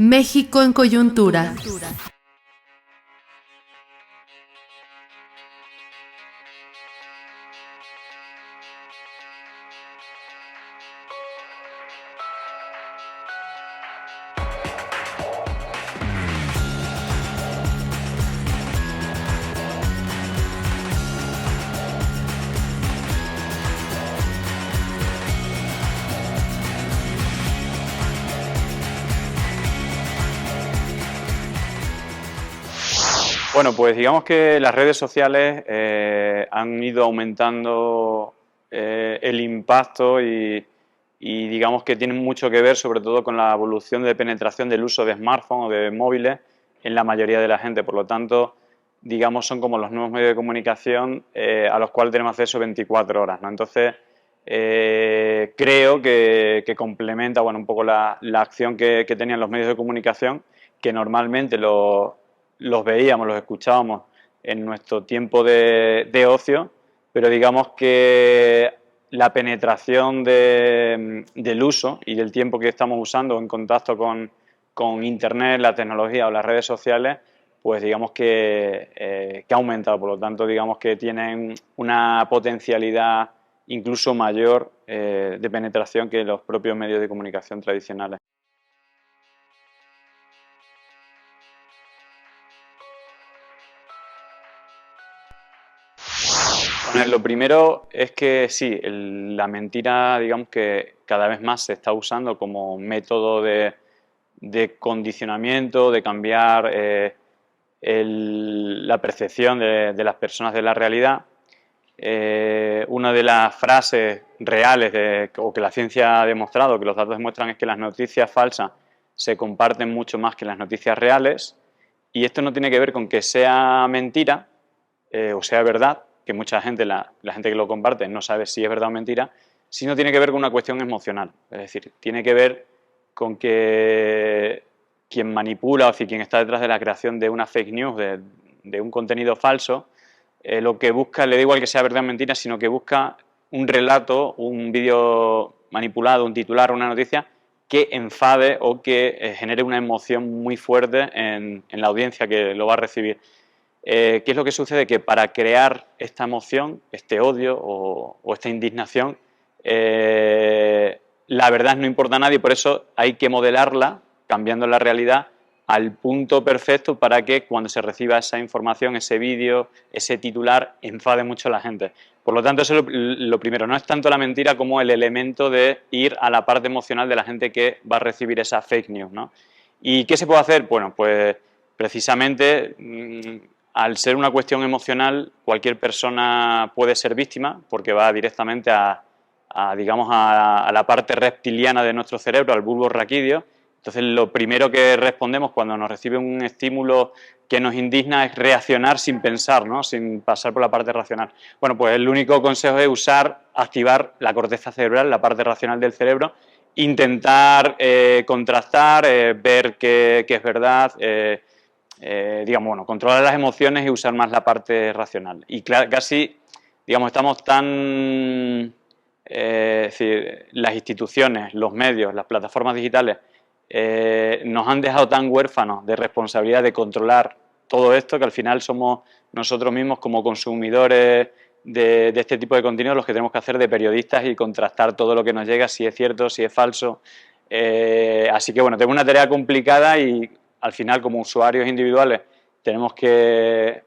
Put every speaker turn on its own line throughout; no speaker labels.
México en coyuntura.
Bueno, pues digamos que las redes sociales han ido aumentando el impacto y digamos que tienen mucho que ver sobre todo con la evolución de penetración del uso de smartphones o de móviles en la mayoría de la gente. Por lo tanto, digamos, son como los nuevos medios de comunicación a los cuales tenemos acceso 24 horas, ¿no? Entonces, creo que complementa, bueno, un poco la acción que tenían los medios de comunicación, que normalmente los veíamos, los escuchábamos en nuestro tiempo de ocio, pero digamos que la penetración del uso y del tiempo que estamos usando en contacto con Internet, la tecnología o las redes sociales, pues digamos que ha aumentado. Por lo tanto, digamos que tienen una potencialidad incluso mayor de penetración que los propios medios de comunicación tradicionales. Bueno, lo primero es que sí, la mentira, digamos que cada vez más se está usando como método de condicionamiento, de cambiar la percepción de las personas de la realidad. Una de las frases reales o que la ciencia ha demostrado, que los datos demuestran, es que las noticias falsas se comparten mucho más que las noticias reales, y esto no tiene que ver con que sea mentira o sea verdad, que mucha gente, la gente que lo comparte no sabe si es verdad o mentira, sino tiene que ver con una cuestión emocional. Es decir, tiene que ver con que quien manipula, o quien está detrás de la creación de una fake news, de un contenido falso, lo que busca, le da igual que sea verdad o mentira, sino que busca un relato, un vídeo manipulado, un titular, una noticia que enfade o que genere una emoción muy fuerte en la audiencia que lo va a recibir. ¿Qué es lo que sucede? Que para crear esta emoción, este odio o esta indignación, la verdad no importa a nadie, por eso hay que modelarla, cambiando la realidad al punto perfecto para que cuando se reciba esa información, ese vídeo, ese titular, enfade mucho a la gente. Por lo tanto, eso es lo primero. No es tanto la mentira como el elemento de ir a la parte emocional de la gente que va a recibir esa fake news, ¿no? ¿Y qué se puede hacer? Bueno, pues precisamente al ser una cuestión emocional, cualquier persona puede ser víctima porque va directamente digamos, a la parte reptiliana de nuestro cerebro, al bulbo raquídeo. Entonces, lo primero que respondemos cuando nos recibe un estímulo que nos indigna es reaccionar sin pensar, ¿no? Sin pasar por la parte racional. Bueno, pues el único consejo es activar la corteza cerebral, la parte racional del cerebro, intentar contrastar, ver qué es verdad, digamos, bueno, controlar las emociones y usar más la parte racional. Y casi, digamos, estamos tan... es decir, las instituciones, los medios, las plataformas digitales nos han dejado tan huérfanos de responsabilidad de controlar todo esto que al final somos nosotros mismos como consumidores de este tipo de contenido los que tenemos que hacer de periodistas y contrastar todo lo que nos llega, si es cierto, si es falso. Así que bueno, tengo una tarea complicada y al final como usuarios individuales tenemos que,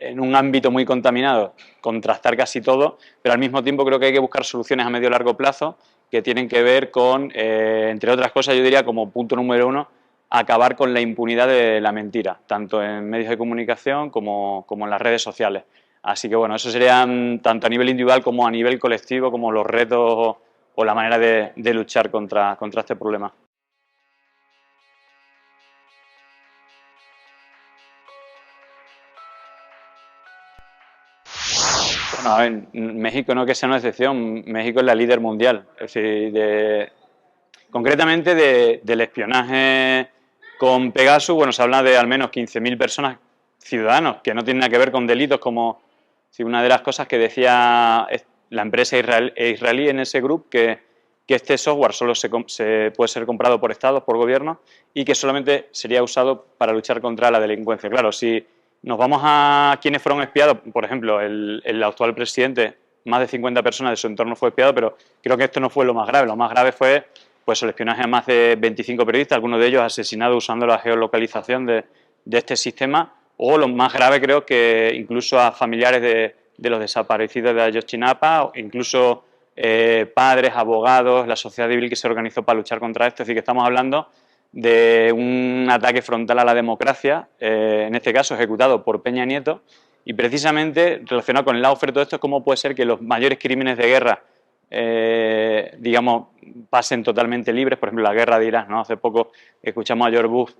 en un ámbito muy contaminado, contrastar casi todo, pero al mismo tiempo creo que hay que buscar soluciones a medio y largo plazo que tienen que ver con, entre otras cosas, yo diría como punto número uno, acabar con la impunidad de la mentira, tanto en medios de comunicación como en las redes sociales. Así que bueno, eso serían tanto a nivel individual como a nivel colectivo, como los retos o la manera de luchar contra este problema. Bueno, a ver, México no que sea una excepción, México es la líder mundial. Es decir, concretamente del espionaje con Pegasus, bueno, se habla de al menos 15.000 personas, ciudadanos, que no tienen nada que ver con delitos como si una de las cosas que decía la empresa israelí en ese grupo, que que este software solo se puede ser comprado por estados, por gobiernos, y que solamente sería usado para luchar contra la delincuencia. Claro, si nos vamos a quienes fueron espiados, por ejemplo, el actual presidente, más de 50 personas de su entorno fue espiado, pero creo que esto no fue lo más grave. Lo más grave fue pues, el espionaje a más de 25 periodistas, algunos de ellos asesinados usando la geolocalización de este sistema, o lo más grave creo que incluso a familiares de los desaparecidos de Ayotzinapa, incluso padres, abogados, la sociedad civil que se organizó para luchar contra esto. Es decir, que estamos hablando de un ataque frontal a la democracia, en este caso ejecutado por Peña Nieto, y precisamente relacionado con el lado feo de todo esto es cómo puede ser que los mayores crímenes de guerra, digamos, pasen totalmente libres. Por ejemplo, la guerra de Irak, ¿no? Hace poco escuchamos a George Bush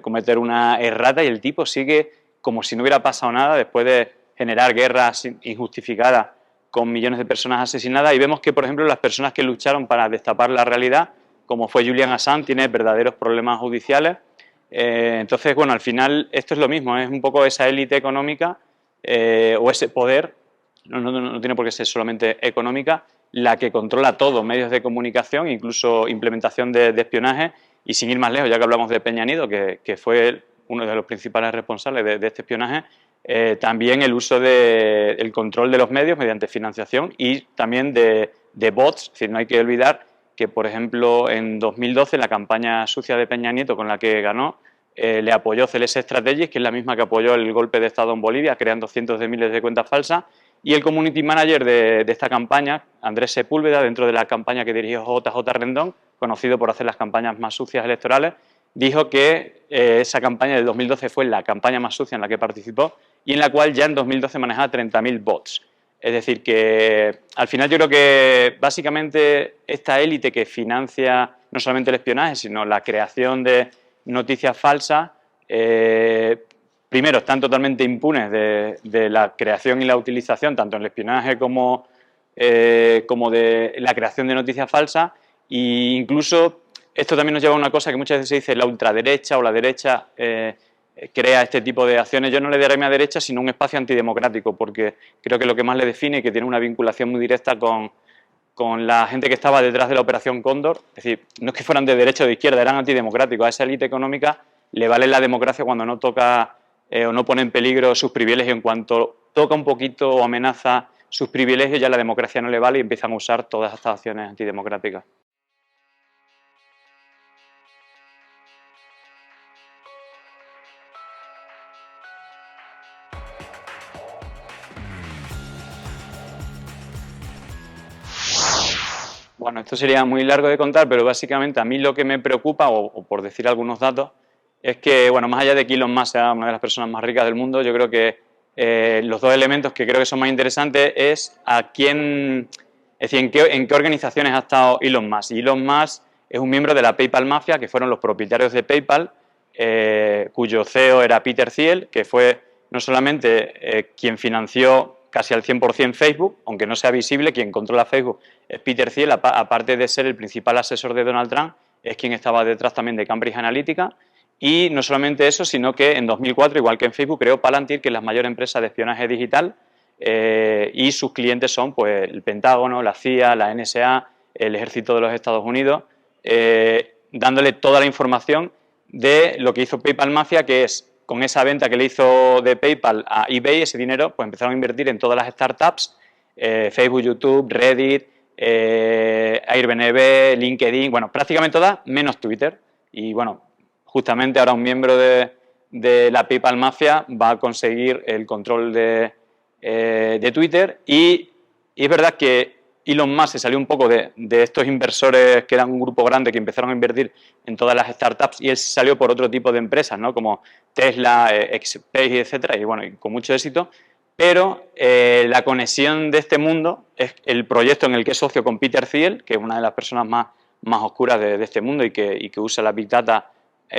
cometer una errata y el tipo sigue como si no hubiera pasado nada después de generar guerras injustificadas con millones de personas asesinadas, y vemos que, por ejemplo, las personas que lucharon para destapar la realidad, como fue Julian Assange, tiene verdaderos problemas judiciales. Entonces, bueno, al final esto es lo mismo, es un poco esa élite económica o ese poder, no tiene por qué ser solamente económica, la que controla todo, medios de comunicación, incluso implementación de espionaje, y sin ir más lejos, ya que hablamos de Peña Nieto, que fue uno de los principales responsables de este espionaje, también el uso del control de los medios mediante financiación y también de bots. Es decir, no hay que olvidar que, por ejemplo, en 2012, la campaña sucia de Peña Nieto con la que ganó, le apoyó CS Strategies, que es la misma que apoyó el golpe de Estado en Bolivia, creando cientos de miles de cuentas falsas, y el community manager de esta campaña, Andrés Sepúlveda, dentro de la campaña que dirigió JJ Rendón, conocido por hacer las campañas más sucias electorales, dijo que esa campaña del 2012 fue la campaña más sucia en la que participó y en la cual ya en 2012 manejaba 30.000 bots. Es decir, que al final yo creo que básicamente esta élite que financia no solamente el espionaje, sino la creación de noticias falsas, primero están totalmente impunes de la creación y la utilización, tanto en el espionaje como de la creación de noticias falsas, e incluso esto también nos lleva a una cosa que muchas veces se dice la ultraderecha o la derecha crea este tipo de acciones. Yo no le daré a derecha, sino un espacio antidemocrático, porque creo que lo que más le define, que tiene una vinculación muy directa con la gente que estaba detrás de la Operación Cóndor, es decir, no es que fueran de derecha o de izquierda, eran antidemocráticos. A esa élite económica le vale la democracia cuando no toca o no pone en peligro sus privilegios. En cuanto toca un poquito o amenaza sus privilegios, ya la democracia no le vale y empiezan a usar todas estas acciones antidemocráticas. Bueno, esto sería muy largo de contar, pero básicamente a mí lo que me preocupa, o por decir algunos datos, es que, bueno, más allá de que Elon Musk sea una de las personas más ricas del mundo, yo creo que los dos elementos que creo que son más interesantes es a quién, es decir, en qué organizaciones ha estado Elon Musk. Y Elon Musk es un miembro de la PayPal Mafia, que fueron los propietarios de PayPal, cuyo CEO era Peter Thiel, que fue no solamente quien financió casi al 100% Facebook, aunque no sea visible, quien controla Facebook es Peter Thiel, aparte de ser el principal asesor de Donald Trump, es quien estaba detrás también de Cambridge Analytica. Y no solamente eso, sino que en 2004, igual que en Facebook, creó Palantir, que es la mayor empresa de espionaje digital, y sus clientes son pues, el Pentágono, la CIA, la NSA, el Ejército de los Estados Unidos, dándole toda la información de lo que hizo PayPal Mafia, que es con esa venta que le hizo de PayPal a eBay, ese dinero, pues empezaron a invertir en todas las startups, Facebook, YouTube, Reddit, Airbnb, LinkedIn, bueno, prácticamente todas, menos Twitter. Y bueno, justamente ahora un miembro de la PayPal Mafia va a conseguir el control de Twitter, y es verdad que Elon Musk se salió un poco de estos inversores que eran un grupo grande que empezaron a invertir en todas las startups, y él se salió por otro tipo de empresas, ¿no? Como Tesla, XPay, etcétera, y bueno, y con mucho éxito. Pero la conexión de este mundo es el proyecto en el que es socio con Peter Thiel, que es una de las personas más oscuras de este mundo y que usa la Big Data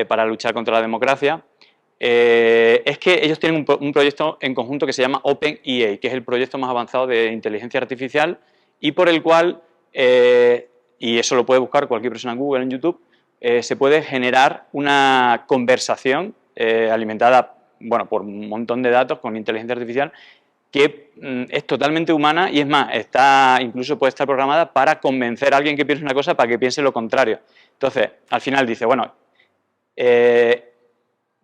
para luchar contra la democracia. Es que ellos tienen un proyecto en conjunto que se llama OpenEA, que es el proyecto más avanzado de inteligencia artificial y por el cual, y eso lo puede buscar cualquier persona en Google, en YouTube, se puede generar una conversación alimentada, bueno, por un montón de datos con inteligencia artificial, que es totalmente humana y es más, incluso puede estar programada para convencer a alguien que piense una cosa para que piense lo contrario. Entonces, al final dice, bueno,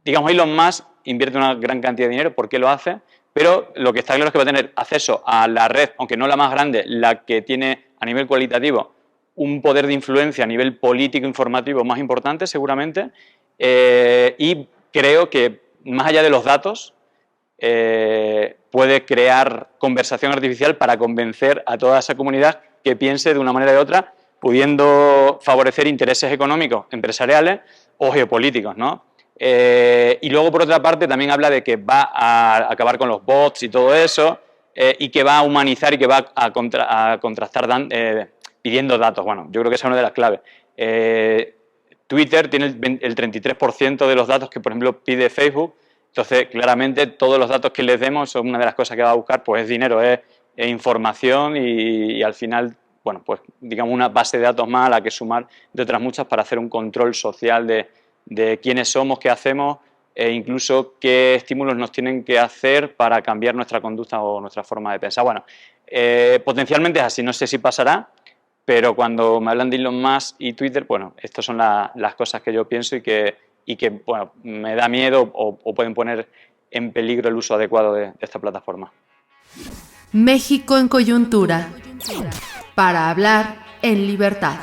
digamos, Elon Musk invierte una gran cantidad de dinero, ¿por qué lo hace? Pero lo que está claro es que va a tener acceso a la red, aunque no la más grande, la que tiene a nivel cualitativo un poder de influencia a nivel político informativo más importante, seguramente, y creo que más allá de los datos, puede crear conversación artificial para convencer a toda esa comunidad que piense de una manera u otra, pudiendo favorecer intereses económicos, empresariales o geopolíticos, ¿no? Y luego, por otra parte, también habla de que va a acabar con los bots y todo eso, y que va a humanizar y que va a contrastar pidiendo datos. Bueno, yo creo que esa es una de las claves. Twitter tiene el 33% de los datos que, por ejemplo, pide Facebook. Entonces, claramente, todos los datos que les demos son una de las cosas que va a buscar, pues es dinero, es información y al final, bueno, pues digamos una base de datos más a la que sumar de otras muchas para hacer un control social de quiénes somos, qué hacemos e incluso qué estímulos nos tienen que hacer para cambiar nuestra conducta o nuestra forma de pensar. Bueno, potencialmente es así, no sé si pasará, pero cuando me hablan de Elon Musk y Twitter, bueno, estas son las cosas que yo pienso y que bueno, me da miedo o pueden poner en peligro el uso adecuado de esta plataforma.
México en coyuntura. Para hablar en libertad.